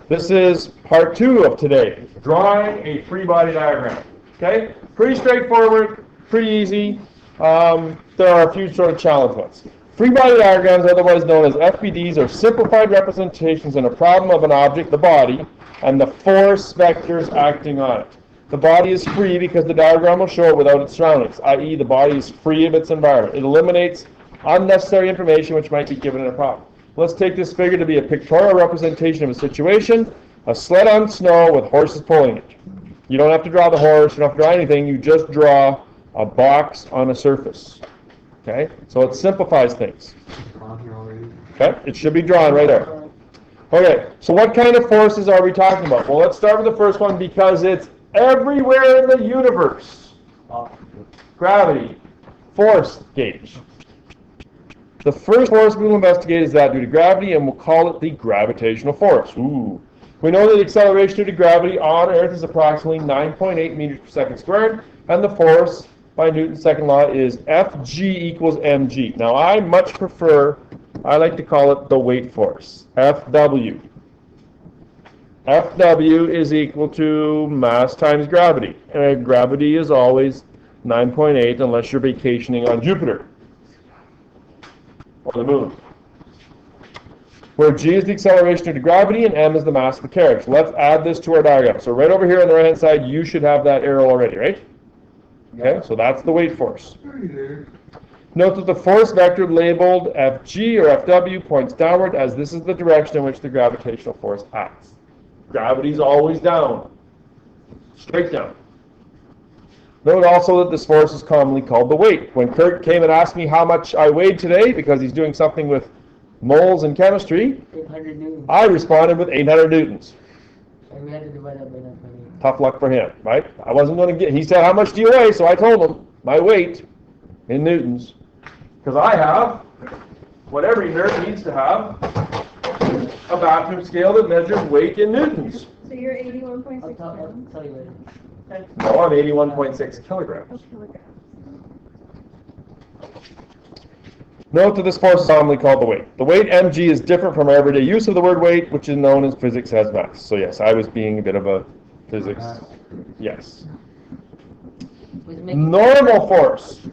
This is part 2 of today, drawing a free body diagram. Okay, pretty straightforward, pretty easy. There are a few sort of challenge ones. Free body diagrams, otherwise known as FBDs, are simplified representations in a problem of an object, the body, and the force vectors acting on it. The body is free because the diagram will show it without its surroundings, i.e. the body is free of its environment. It eliminates unnecessary information which might be given in a problem. Let's take this figure to be a pictorial representation of a situation, a sled on snow with horses pulling it. You don't have to draw the horse, you don't have to draw anything, you just draw a box on a surface. Okay, so it simplifies things. Okay, it should be drawn right there. Okay, so what kind of forces are we talking about? Well, let's start with the first one because it's everywhere in the universe. Gravity, force gauge. The first force we will investigate is that due to gravity, and we'll call it the gravitational force. Ooh. We know that the acceleration due to gravity on Earth is approximately 9.8 meters per second squared, and the force by Newton's second law is Fg equals mg. Now I much prefer, I like to call it the weight force, Fw. Fw is equal to mass times gravity. And gravity is always 9.8 unless you're vacationing on Jupiter or the moon. Where g is the acceleration due to gravity and m is the mass of the carriage. Let's add this to our diagram. So right over here on the right hand side, you should have that arrow already, right? Okay, so that's the weight force. Note that the force vector labeled Fg or Fw points downward, as this is the direction in which the gravitational force acts. Gravity is always down, straight down. Note also that this force is commonly called the weight. When Kurt came and asked me how much I weighed today, because he's doing something with moles in chemistry, 800 newtons. I responded with 800 newtons. And we had to divide that by 9.8. Tough luck for him, right? I wasn't going to get, he said, how much do you weigh? So I told him my weight in newtons. Because I have what every nerd needs to have, a bathroom scale that measures weight in newtons. So you're 81.6 I'll pounds? tell you later. No, I'm 81.6 kilograms. Oh, kilograms. Note that this force is commonly called the weight. The weight mg is different from our everyday use of the word weight, which is known as physics as mass. So yes, I was being a bit of a physics. Yes. Normal force.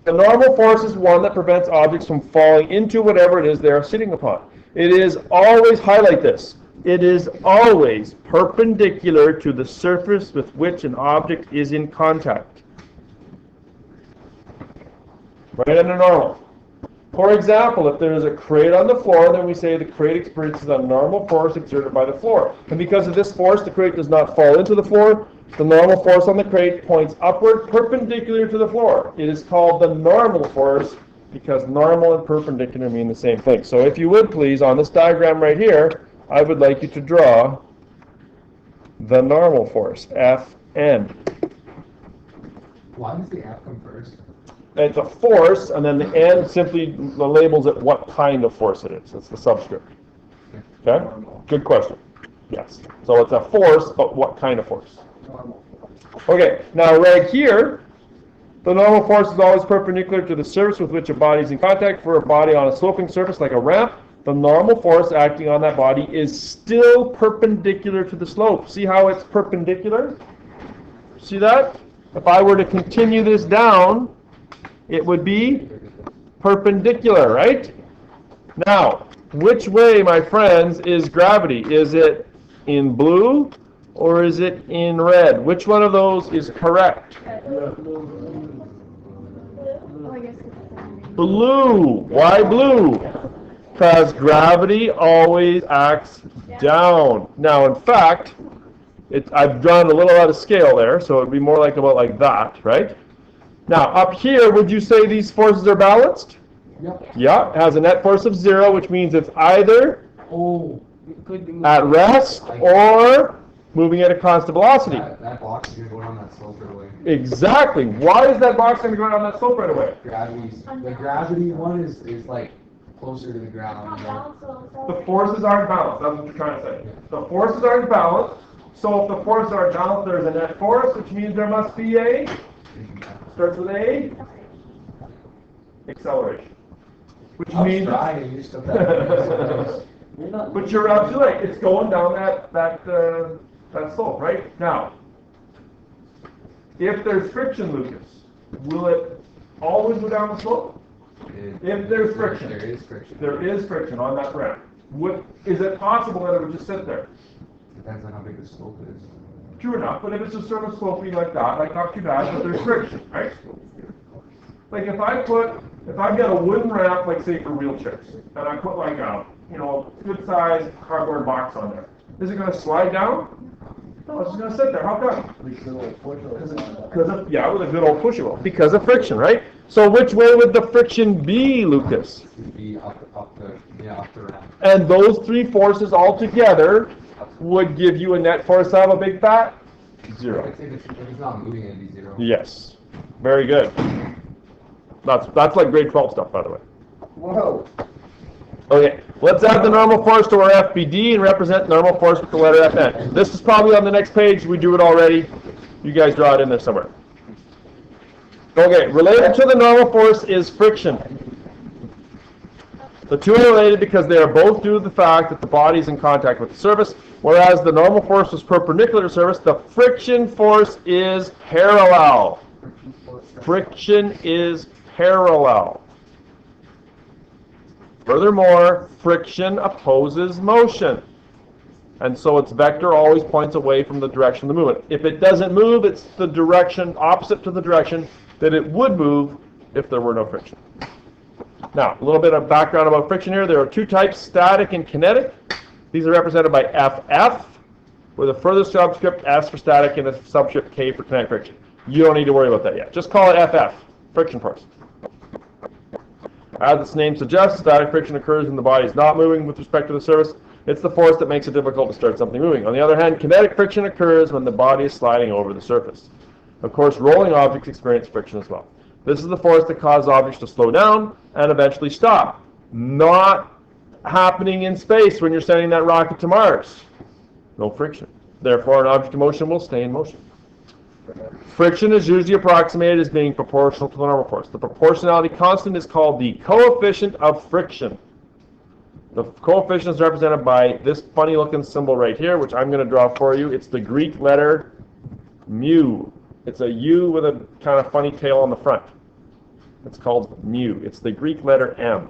The normal force is one that prevents objects from falling into whatever it is they are sitting upon. It is always, highlight this, it is always perpendicular to the surface with which an object is in contact. Right under normal. For example, if there is a crate on the floor, then we say the crate experiences a normal force exerted by the floor. And because of this force, the crate does not fall into the floor. The normal force on the crate points upward perpendicular to the floor. It is called the normal force because normal and perpendicular mean the same thing. So if you would please, on this diagram right here, I would like you to draw the normal force, Fn. Why does the F come first? It's a force, and then the n simply labels it what kind of force it is. It's the subscript. Okay? Good question. Yes. So it's a force, but what kind of force? Normal. Okay, now right here, the normal force is always perpendicular to the surface with which a body is in contact. For a body on a sloping surface like a ramp, the normal force acting on that body is still perpendicular to the slope. See how it's perpendicular? See that? If I were to continue this down, it would be perpendicular, right? Now, which way, my friends, is gravity? Is it in blue or is it in red? Which one of those is correct? Oh, I guess it's Blue. Why blue? Because gravity always acts down. Now, in fact, I've drawn a little out of scale there, so it would be more like about like that, right? Now, up here, would you say these forces are balanced? Yep. Yeah, it has a net force of 0, which means it's either Oh, It could be at rest or moving at a constant velocity. that box is going to go down that slope right away. Exactly. Why is that box going to go down that slope right away? The gravity one is like closer to the ground. The forces aren't balanced. That's what you're trying to say. The forces aren't balanced. So if the forces aren't balanced, there's a net force, which means there must be a, starts with a, acceleration. Which I was means, trying, you just took that. But you're absolutely right. It's going down that slope, right? Now, if there's friction, Lucas, will it always go down the slope? If there's friction. There is friction. There is friction on that ramp. Is it possible that it would just sit there? Depends on how big the slope is. True enough, but if it's just sort of sloping like that, like not too bad, but there's friction, right? Like if I've got a wooden ramp, like say for wheelchairs, and I put like a, good sized cardboard box on there, is it going to slide down? No, it's just going to sit there. How come? With a good old pusher wheel. Because of friction, right? So which way would the friction be, Lucas? It would be up the ramp. And those three forces all together would give you a net force of a big fat? Zero. I'd say if it's not moving, it'd be zero. Yes. Very good. That's like grade 12 stuff, by the way. Whoa. Okay, let's add the normal force to our FBD and represent normal force with the letter Fn. This is probably on the next page. We do it already. You guys draw it in there somewhere. Okay, related to the normal force is friction. The two are related because they are both due to the fact that the body is in contact with the surface, whereas the normal force is perpendicular to the surface, the friction force is parallel. Friction is parallel. Furthermore, friction opposes motion. And so its vector always points away from the direction of the movement. If it doesn't move, it's the direction opposite to the direction that it would move if there were no friction. Now, a little bit of background about friction here. There are two types, static and kinetic. These are represented by FF, with a further subscript S for static and a subscript K for kinetic friction. You don't need to worry about that yet. Just call it FF, friction force. As its name suggests, static friction occurs when the body is not moving with respect to the surface. It's the force that makes it difficult to start something moving. On the other hand, kinetic friction occurs when the body is sliding over the surface. Of course, rolling objects experience friction as well. This is the force that causes objects to slow down and eventually stop. Not happening in space when you're sending that rocket to Mars. No friction. Therefore, an object in motion will stay in motion. Friction is usually approximated as being proportional to the normal force. The proportionality constant is called the coefficient of friction. The coefficient is represented by this funny looking symbol right here, which I'm going to draw for you. It's the Greek letter mu. It's a U with a kind of funny tail on the front. It's called mu. It's the Greek letter M.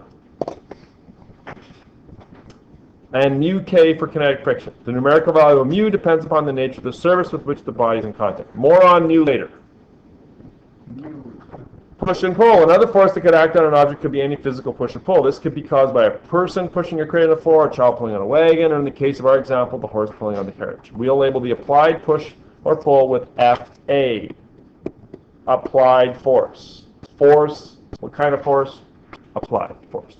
And mu k for kinetic friction. The numerical value of mu depends upon the nature of the surface with which the body is in contact. More on mu later. Push and pull. Another force that could act on an object could be any physical push and pull. This could be caused by a person pushing a crate on the floor, a child pulling on a wagon, or in the case of our example, the horse pulling on the carriage. We'll label the applied push or pull with FA. Applied force. Force. What kind of force? Applied force.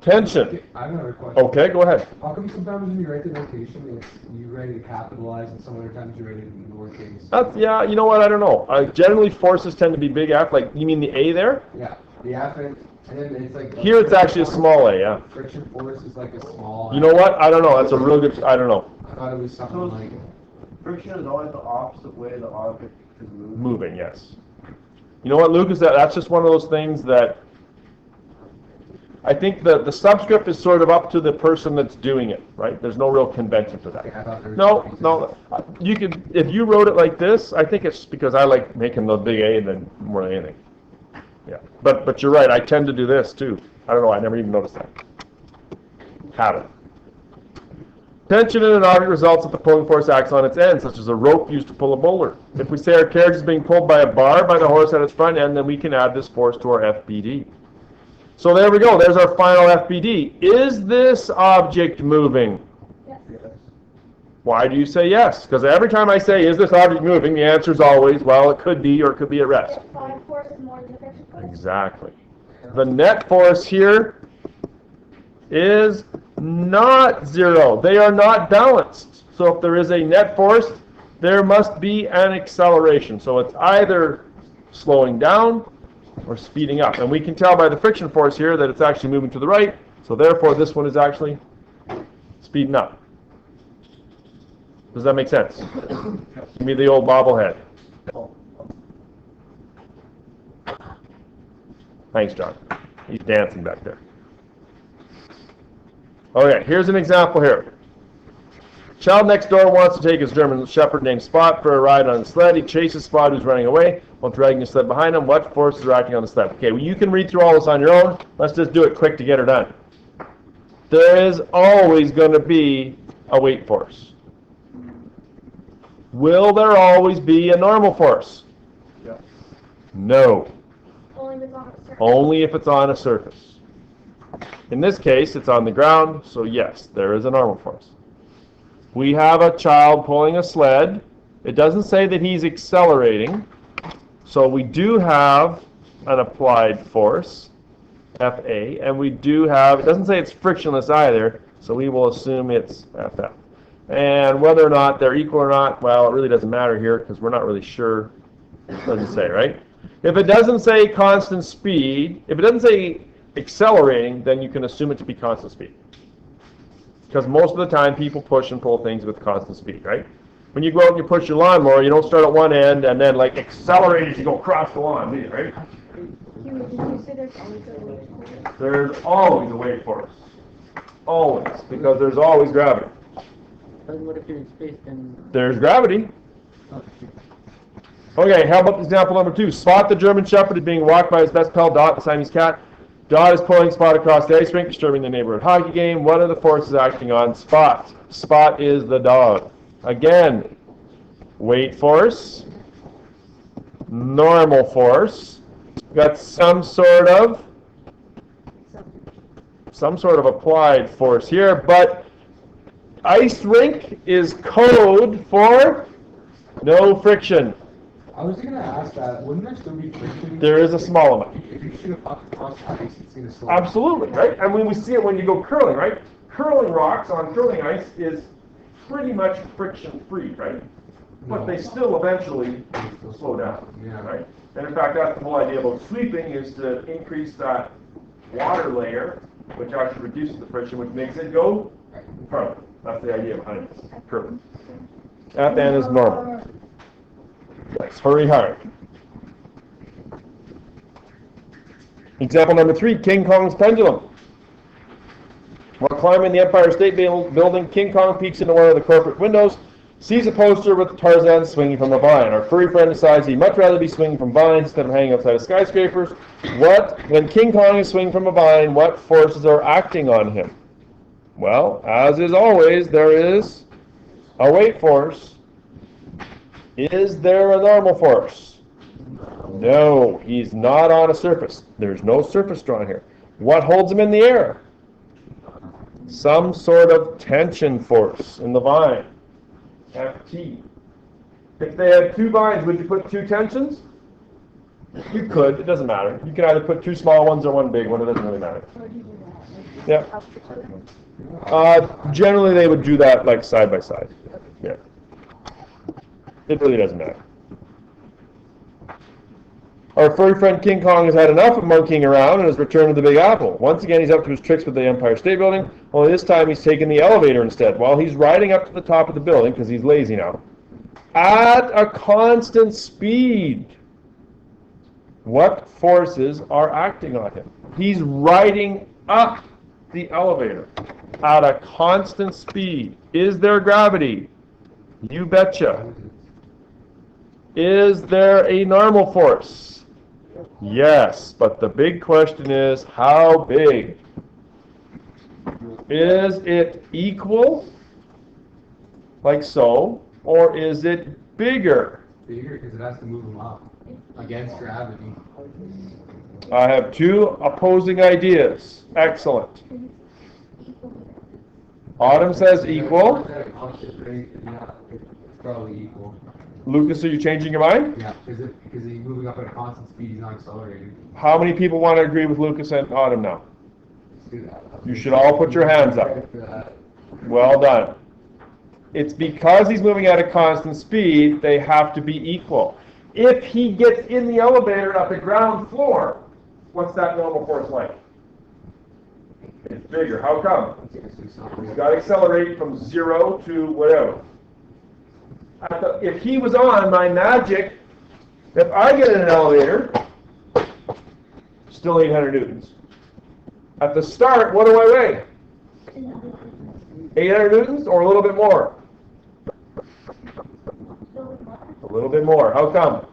Tension. I have another question. Okay, go ahead. How come sometimes when you write the notation, you write it capitalized, and some other times you write it in lowercase? Yeah, you know what? I don't know. Generally, forces tend to be big F. Like, you mean the A there? Yeah, the F, and then it's like... Here it's actually a small A, yeah. Friction force is like a small... You know what? I don't know. That's a real good... I don't know. I thought it was something like... Friction is always the opposite way the object is moving. Moving, yes. You know what, Lucas? That's just one of those things that... I think the subscript is sort of up to the person that's doing it, right? There's no real convention to that. I thought there was No. You could, if you wrote it like this, I think it's because I like making the big A than more than anything. Yeah, but you're right. I tend to do this too. I don't know. I never even noticed that. Habit. Tension in an object results if the pulling force acts on its end, such as a rope used to pull a boulder. If we say our carriage is being pulled by a bar by the horse at its front end, then we can add this force to our FBD. So there we go. There's our final FBD. Is this object moving? Yes. Why do you say yes? Because every time I say, is this object moving, the answer is always, well, it could be or it could be at rest. The applied force is more than the friction force. Exactly. The net force here is not zero. They are not balanced. So if there is a net force, there must be an acceleration. So it's either slowing down or speeding up. And we can tell by the friction force here that it's actually moving to the right. So therefore, this one is actually speeding up. Does that make sense? Give me the old bobblehead. Thanks, John. He's dancing back there. Okay, here's an example here. Child next door wants to take his German Shepherd named Spot for a ride on the sled. He chases Spot, who's running away, while dragging the sled behind him. What forces are acting on the sled? Okay, well, you can read through all this on your own. Let's just do it quick to get her done. There is always going to be a weight force. Will there always be a normal force? Yes. No. Only if it's on a surface. Only if it's on a surface. In this case, it's on the ground, so yes, there is a normal force. We have a child pulling a sled. It doesn't say that he's accelerating, so we do have an applied force, FA, and we do have, it doesn't say it's frictionless either, so we will assume it's FF. And whether or not they're equal or not, well, it really doesn't matter here because we're not really sure. It doesn't say, right? If it doesn't say constant speed, if it doesn't say accelerating, then you can assume it to be constant speed. Because most of the time people push and pull things with constant speed, right? When you go out and you push your lawnmower, you don't start at one end and then like accelerate as you go across the lawn, do you, right? Did you say there's always a weight force? There's always a weight force. Always. Because there's always gravity. But what if you're in space then? There's gravity. Okay, how about example number 2? Spot the German Shepherd is being walked by his best pal, Dot, the Siamese cat. Dot is pulling Spot across the ice rink, disturbing the neighborhood hockey game. What are the forces acting on Spot? Spot is the dog. Again, weight force, normal force. Got some sort of applied force here, but ice rink is code for no friction. I was gonna ask that, wouldn't there still be friction? There is a small amount. If you shoot a puck across the ice, it's gonna slow. Absolutely, right? I mean, we see it when you go curling, right? Curling rocks on curling ice is pretty much friction-free, right? But they still eventually slow down, Yeah. right? And in fact, that's the whole idea about sweeping is to increase that water layer, which actually reduces the friction, which makes it go curling. That's the idea behind it, curling. At the end is normal. Let's hurry hard. Example number 3, King Kong's pendulum. While climbing the Empire State Building, King Kong peeks into one of the corporate windows, sees a poster with Tarzan swinging from a vine. Our furry friend decides he'd much rather be swinging from vines instead of hanging outside of skyscrapers. When King Kong is swinging from a vine, what forces are acting on him? Well, as is always, there is a weight force. Is there a normal force? No, he's not on a surface. There's no surface drawn here. What holds him in the air? Some sort of tension force in the vine. FT. If they had 2 vines, would you put 2 tensions? You could. It doesn't matter. You can either put 2 small ones or 1 big one. It doesn't really matter. Yeah. Generally, they would do that like side by side. Yeah. It really doesn't matter. Our furry friend King Kong has had enough of monkeying around and has returned to the Big Apple. Once again, he's up to his tricks with the Empire State Building, only this time he's taken the elevator instead. While he's riding up to the top of the building, because he's lazy now, at a constant speed, what forces are acting on him? He's riding up the elevator at a constant speed. Is there gravity? You betcha. Is there a normal force? Yes, but the big question is, how big? Is it equal, like so, or is it bigger? Bigger, because it has to move them up against gravity. I have 2 opposing ideas. Excellent. Autumn says equal. At a constant rate, yeah, it's probably equal. Lucas, are you changing your mind? Yeah, because he's moving up at a constant speed, he's not accelerating. How many people want to agree with Lucas and Autumn now? Let's do that. You should all put your hands up. Well done. It's because he's moving at a constant speed, they have to be equal. If he gets in the elevator at the ground floor, what's that normal force like? It's bigger. How come? He's got to accelerate from 0 to whatever. If he was on my magic, if I get in an elevator, still 800 newtons. At the start, what do I weigh? 800 newtons or a little bit more? A little bit more. How come?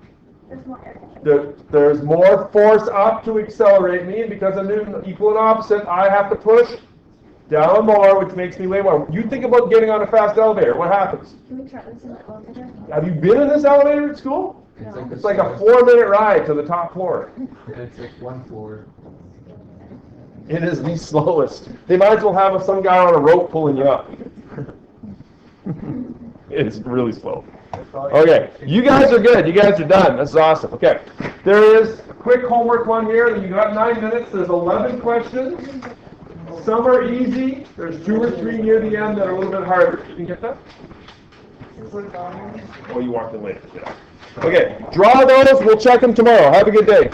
There's more force up to accelerate me, and because of Newton equal and opposite, I have to push down more, which makes me weigh more. You think about getting on a fast elevator. What happens? Can we try this in the elevator? Have you been in this elevator at school? It's like a slowest- 4-minute ride to the top floor. It's like one floor. It is the slowest. They might as well have some guy on a rope pulling you up. It's really slow. Okay, you guys are good. You guys are done. That's awesome. Okay, there is a quick homework one here. You got 9 minutes. There's 11 questions. Some are easy. There's 2 or 3 near the end that are a little bit harder. You can get that? Oh, you walked in late. Yeah. Okay, draw those. We'll check them tomorrow. Have a good day.